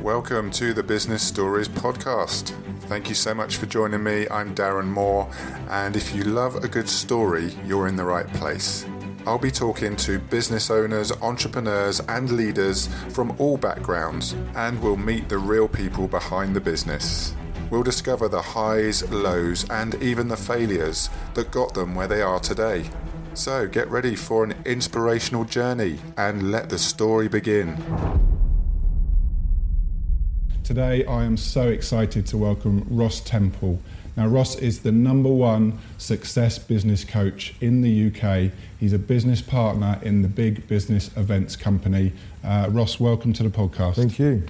welcome to the Business Stories podcast. Thank you so much for joining me. I'm Darren Moore, and if you love a good story, you're in the right place. I'll be talking to business owners, entrepreneurs, and leaders from all backgrounds, and we'll meet the real people behind the business. We'll discover the highs, lows, and even the failures that got them where they are today. So get ready for an inspirational journey and let the story begin. Today I am so excited to welcome Ross Temple. Now Ross is the #1 success business coach in the UK. He's a business partner in the big business events company. Ross, welcome to the podcast. Thank you.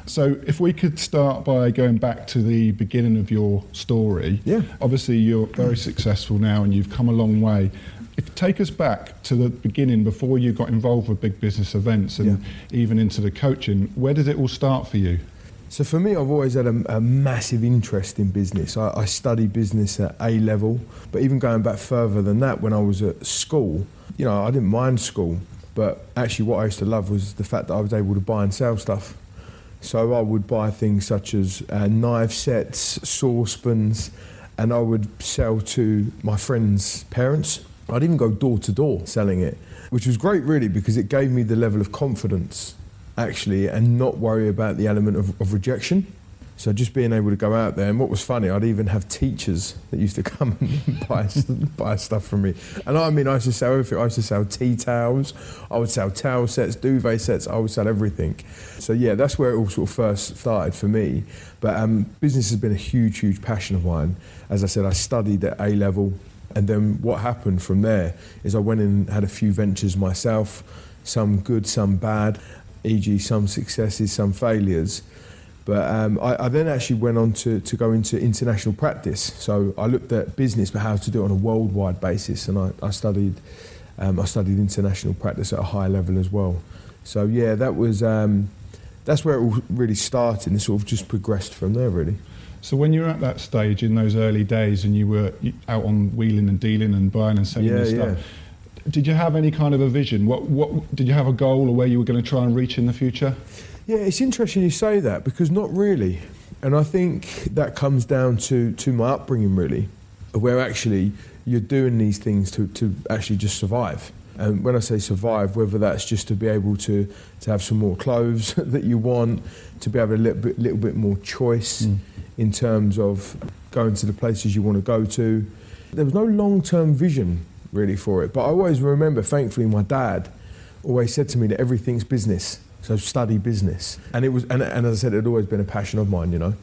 So if we could start by going back to the beginning of your story. Yeah. Obviously you're very successful now and you've come a long way. Take us back to the beginning before you got involved with big business events and even into the coaching. Where did it all start for you? So for me, I've always had a massive interest in business. I studied business at A level, but even going back further than that, when I was at school, you know, I didn't mind school, but actually what I used to love was the fact that I was able to buy and sell stuff. So I would buy things such as knife sets, saucepans, and I would sell to my friends' parents. I'd even go door to door selling it, which was great really because it gave me the level of confidence actually and not worry about the element of rejection. So just being able to go out there, and what was funny, I'd even have teachers that used to come and buy stuff from me. And I mean, I used to sell everything. I used to sell tea towels, I would sell towel sets, duvet sets, I would sell everything. So yeah, that's where it all sort of first started for me. But business has been a huge, huge passion of mine. As I said, I studied at A level, and then what happened from there is I went and had a few ventures myself, some good, some bad, e.g. some successes, some failures. But I then actually went on to go into international practice. So I looked at business, but how to do it on a worldwide basis. And I studied international practice at a high level as well. So yeah, that's where it all really started and it sort of just progressed from there really. So when you were at that stage in those early days and you were out on wheeling and dealing and buying and selling this stuff, did you have any kind of a vision? What did you have a goal or where you were going to try and reach in the future? Yeah, it's interesting you say that because not really. And I think that comes down to my upbringing really, where actually you're doing these things to actually just survive. And when I say survive, whether that's just to be able to have some more clothes that you want, to be able to have a little bit more choice in terms of going to the places you want to go to. There was no long-term vision really for it, but I always remember, thankfully, my dad always said to me that everything's business, so study business. And it was, and as I said, it had always been a passion of mine, you know.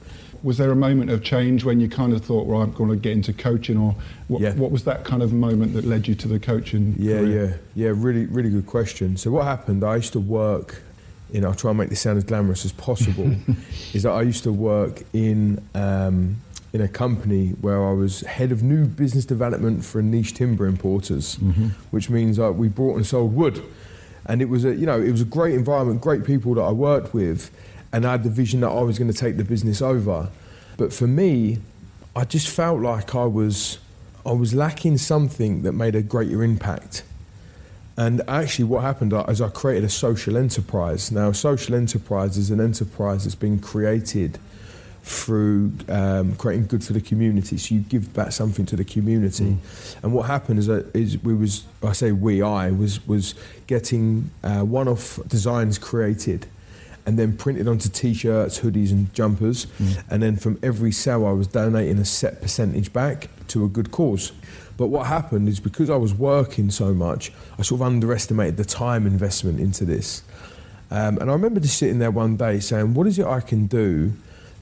Was there a moment of change when you kind of thought, well, I'm going to get into coaching, or what was that kind of moment that led you to the coaching career? Yeah, really, really good question. So what happened, I used to work, I'll try and make this sound as glamorous as possible, is that I used to work in a company where I was head of new business development for niche timber importers, which means we brought and sold wood. And it was a great environment, great people that I worked with, and I had the vision that I was going to take the business over. But for me, I just felt like I was lacking something that made a greater impact. And actually what happened is I created a social enterprise. Now, a social enterprise is an enterprise that's been created through creating good for the community. So you give back something to the community. And what happened is I was getting one-off designs created and then printed onto t-shirts, hoodies and jumpers. And then from every sale I was donating a set percentage back to a good cause. But what happened is because I was working so much, I sort of underestimated the time investment into this. And I remember just sitting there one day saying, what is it I can do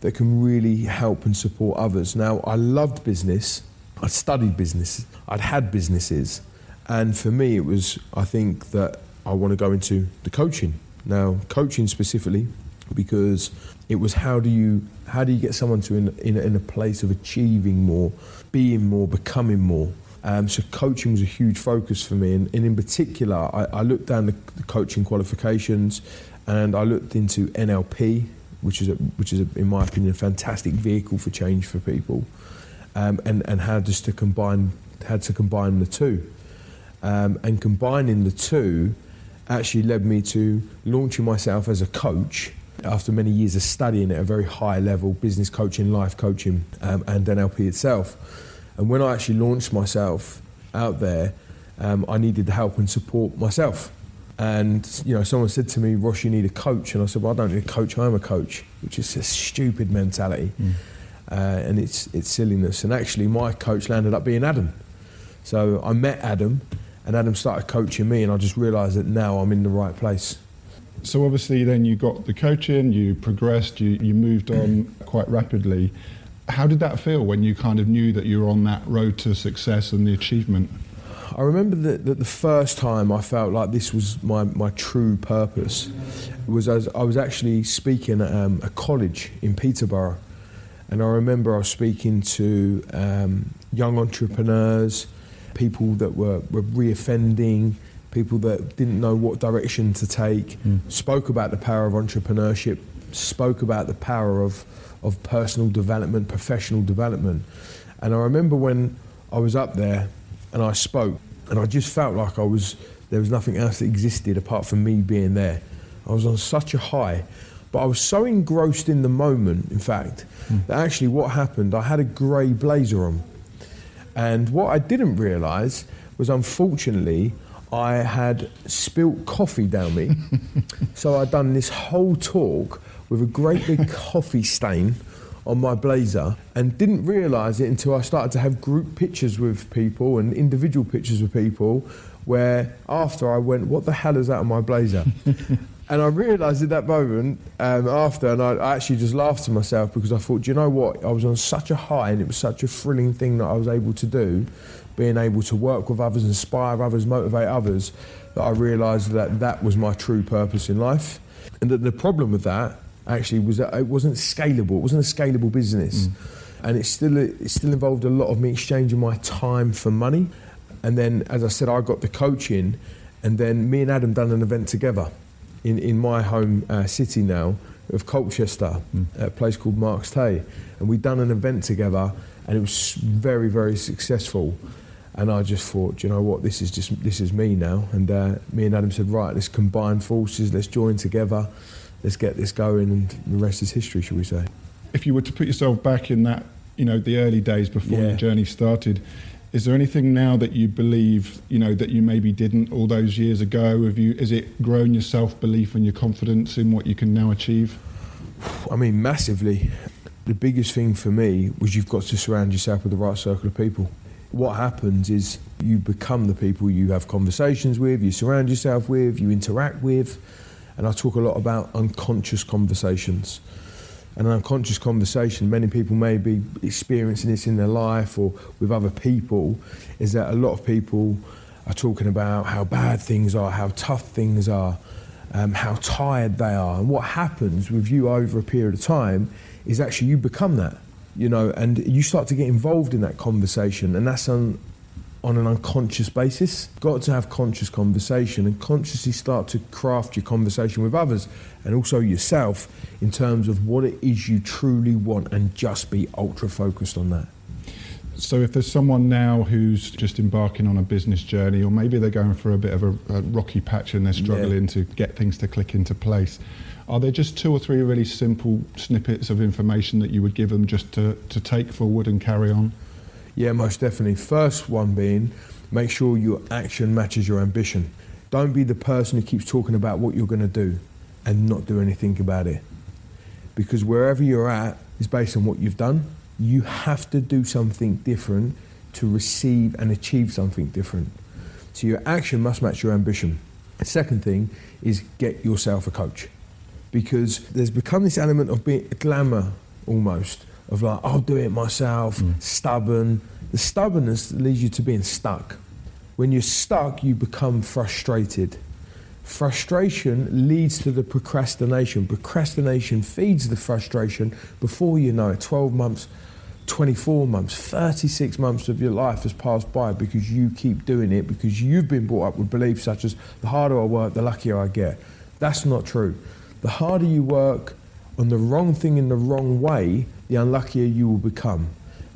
that can really help and support others? Now, I loved business. I'd studied business. I'd had businesses. And for me, it was, I think that I want to go into the coaching. Now, coaching specifically, because it was how do you get someone to in a place of achieving more, being more, becoming more. So coaching was a huge focus for me. And in particular, I looked down the coaching qualifications and I looked into NLP, which is in my opinion, a fantastic vehicle for change for people, and how to combine the two. And combining the two actually led me to launching myself as a coach after many years of studying at a very high level, business coaching, life coaching, and NLP itself. And when I actually launched myself out there, I needed the help and support myself. And someone said to me, Ross, you need a coach. And I said, well, I don't need a coach, I'm a coach, which is a stupid mentality. And it's silliness. And actually my coach landed up being Adam. So I met Adam, and Adam started coaching me, and I just realised that now I'm in the right place. So obviously then you got the coaching, you progressed, you moved on quite rapidly. How did that feel when you kind of knew that you were on that road to success and the achievement? I remember that the first time I felt like this was my true purpose was as I was actually speaking at a college in Peterborough. And I remember I was speaking to young entrepreneurs, people that were reoffending, people that didn't know what direction to take, spoke about the power of entrepreneurship, spoke about the power of personal development, professional development. And I remember when I was up there and I spoke, and I just felt like there was nothing else that existed apart from me being there. I was on such a high, but I was so engrossed in the moment, in fact, that actually what happened, I had a grey blazer on. And what I didn't realise was, unfortunately, I had spilt coffee down me. So I'd done this whole talk with a great big coffee stain on my blazer, and didn't realise it until I started to have group pictures with people and individual pictures with people, where after I went, what the hell is that on my blazer? And I realised at that moment after, and I actually just laughed to myself, because I thought, do you know what? I was on such a high, and it was such a thrilling thing that I was able to do, being able to work with others, inspire others, motivate others, that I realised that was my true purpose in life. And that the problem with that actually was that it wasn't scalable. It wasn't a scalable business. And it still involved a lot of me exchanging my time for money. And then, as I said, I got the coaching, and then me and Adam done an event together in my home city now of Colchester, at a place called Marks Tay. And we'd done an event together, and it was very, very successful. And I just thought, do you know what, this is me now. And me and Adam said, right, let's combine forces, let's join together, let's get this going, and the rest is history, shall we say. If you were to put yourself back in that, the early days before your journey started, is there anything now that you believe, that you maybe didn't all those years ago? Is it grown your self-belief and your confidence in what you can now achieve? I mean, massively. The biggest thing for me was you've got to surround yourself with the right circle of people. What happens is you become the people you have conversations with, you surround yourself with, you interact with. And I talk a lot about unconscious conversations. And an unconscious conversation, many people may be experiencing this in their life or with other people, is that a lot of people are talking about how bad things are, how tough things are, how tired they are. And what happens with you over a period of time is actually you become that, and you start to get involved in that conversation, and that's on an unconscious basis. Got to have conscious conversation and consciously start to craft your conversation with others and also yourself in terms of what it is you truly want, and just be ultra focused on that. So if there's someone now who's just embarking on a business journey, or maybe they're going for a bit of a rocky patch and they're struggling to get things to click into place, are there just 2 or 3 really simple snippets of information that you would give them just to take forward and carry on? Yeah, most definitely. First one being, make sure your action matches your ambition. Don't be the person who keeps talking about what you're going to do and not do anything about it. Because wherever you're at is based on what you've done. You have to do something different to receive and achieve something different. So your action must match your ambition. The second thing is get yourself a coach. Because there's become this element of being glamour almost, of like, I'll do it myself, stubborn. The stubbornness leads you to being stuck. When you're stuck, you become frustrated. Frustration leads to the procrastination. Procrastination feeds the frustration. Before you know it, 12 months, 24 months, 36 months of your life has passed by because you keep doing it, because you've been brought up with beliefs such as, the harder I work, the luckier I get. That's not true. The harder you work on the wrong thing in the wrong way, the unluckier you will become.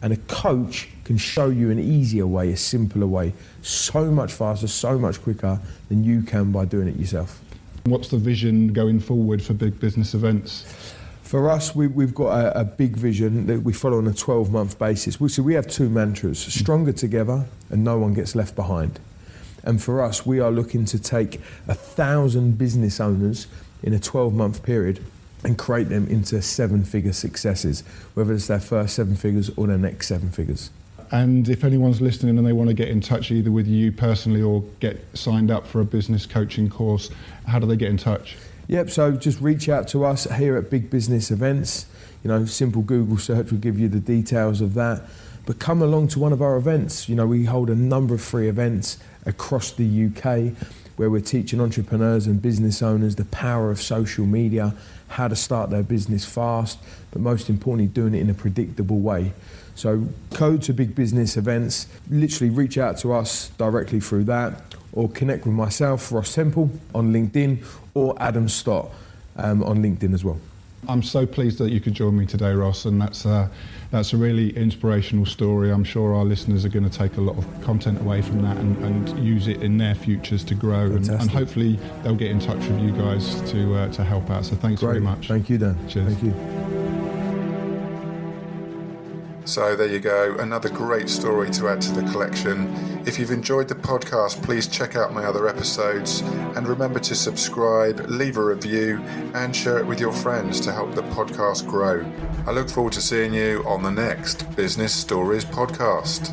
And a coach can show you an easier way, a simpler way, so much faster, so much quicker than you can by doing it yourself. What's the vision going forward for Big Business Events? For us, we've got a big vision that we follow on a 12-month basis. So we have two mantras: stronger together and no one gets left behind. And for us, we are looking to take 1,000 business owners in a 12-month period and create them into 7-figure successes, whether it's their first 7 figures or their next 7 figures. And if anyone's listening and they want to get in touch either with you personally or get signed up for a business coaching course, how do they get in touch? Yep, so just reach out to us here at Big Business Events. Simple Google search will give you the details of that. But come along to one of our events. We hold a number of free events across the UK where we're teaching entrepreneurs and business owners the power of social media, how to start their business fast, but most importantly, doing it in a predictable way. So go to Big Business Events, literally reach out to us directly through that, or connect with myself, Ross Temple, on LinkedIn, or Adam Stott on LinkedIn as well. I'm so pleased that you could join me today, Ross, and that's a really inspirational story. I'm sure our listeners are going to take a lot of content away from that and use it in their futures to grow, and hopefully they'll get in touch with you guys to help out. So thanks very much. Thank you, Dan. Cheers. Thank you. So there you go, another great story to add to the collection. If you've enjoyed the podcast, please check out my other episodes and remember to subscribe, leave a review and share it with your friends to help the podcast grow. I look forward to seeing you on the next Business Stories podcast.